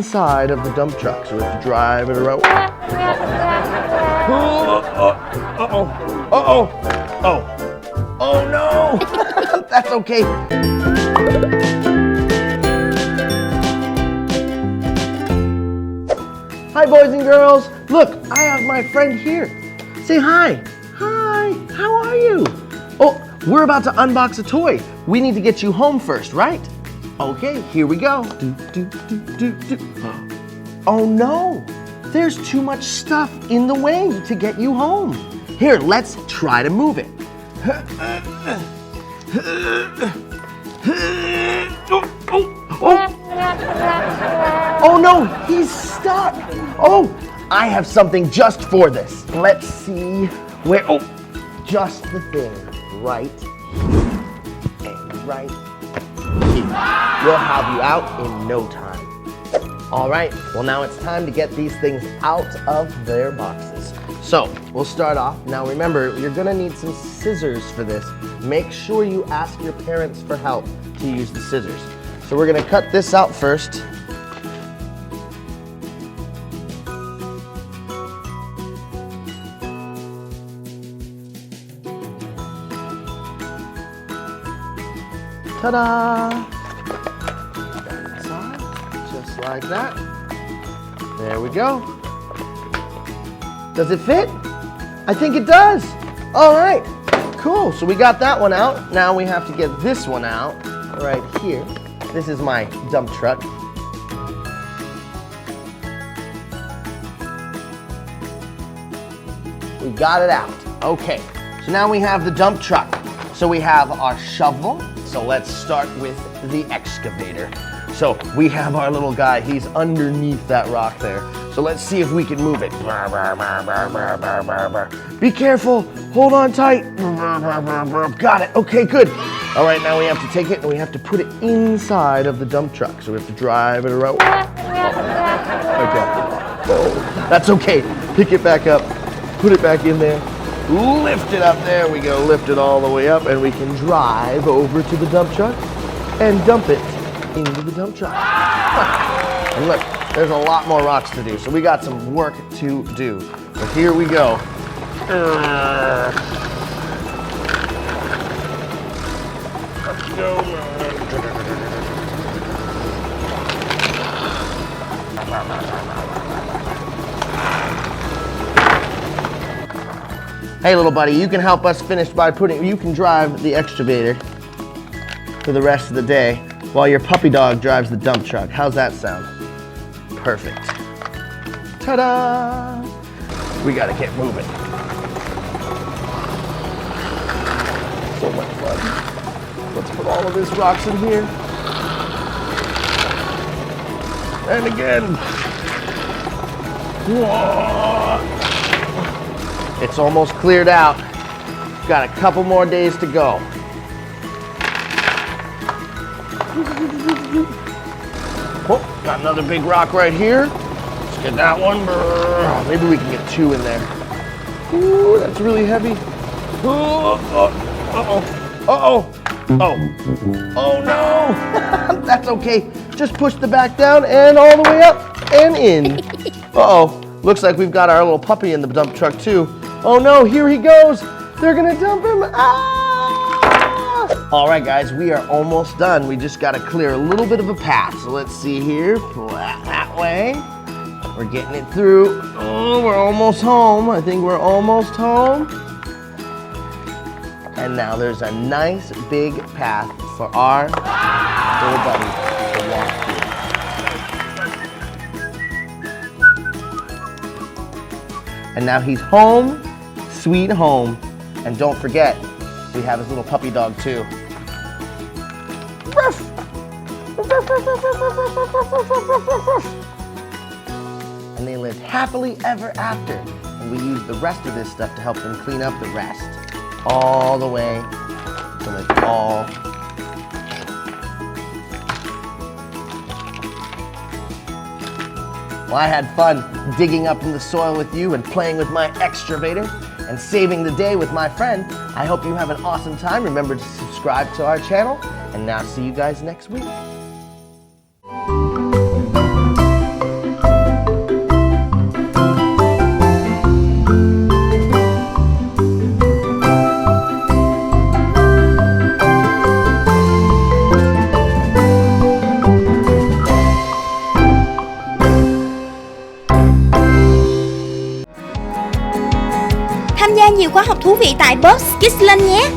inside of the dump truck, so we have to drive it around. Oh no! That's okay. Hi, boys and girls. Look, I have my friend here. Say hi. Hi, how are you? Oh, we're about to unbox a toy. We need to get you home first, right? Okay, here we go. Oh no, there's too much stuff in the way to get you home. Here, let's try to move it. Oh no, he's stuck. Oh, I have something just for this. Let's see where, just the thing right and right here. We'll have you out in no time. All right, well now it's time to get these things out of their boxes. So, we'll start off. Now remember, you're gonna need some scissors for this. Make sure you ask your parents for help to use the scissors. So we're gonna cut this out first. Ta-da! Inside, just like that. There we go. Does it fit? I think it does. All right, cool. So we got that one out. Now we have to get this one out right here. This is my dump truck. We got it out. Okay, so now we have the dump truck. So we have our shovel. So let's start with the excavator. So we have our little guy. He's underneath that rock there. So let's see if we can move it. Be careful. Hold on tight. Got it. Okay, good. All right, now we have to take it and we have to put it inside of the dump truck. So we have to drive it around. Okay. Oh, that's okay. Pick it back up. Put it back in there. Lift it up. There we go. Lift it all the way up and we can drive over to the dump truck and dump it into the dump truck. And look, there's a lot more rocks to do, so we got some work to do. But here we go. Let's go. Hey little buddy, you can help us finish by you can drive the excavator for the rest of the day while your puppy dog drives the dump truck. How's that sound? Perfect. Ta-da! We gotta get moving. So much fun. Let's put all of these rocks in here. And again. Whoa. It's almost cleared out. Got a couple more days to go. Oh, got another big rock right here. Let's get that one. Maybe we can get two in there. Ooh, that's really heavy. Oh no! That's okay. Just push the back down and all the way up and in. Looks like we've got our little puppy in the dump truck too. Oh no, here he goes. They're gonna dump him. Ah! All right, guys, we are almost done. We just gotta clear a little bit of a path. So let's see here, pull that way. We're getting it through. Oh, we're almost home. I think we're almost home. And now there's a nice big path for our little buddy to walk through. And now he's home, sweet home. And don't forget, we have his little puppy dog too. And they lived happily ever after. And we use the rest of this stuff to help them clean up the rest. All the way till it's all well, I had fun digging up in the soil with you and playing with my excavator and saving the day with my friend. I hope you have an awesome time. Remember to subscribe to our channel, and now see you guys next week. tham gia nhiều khóa học thú vị tại Boss Kids Lên nhé.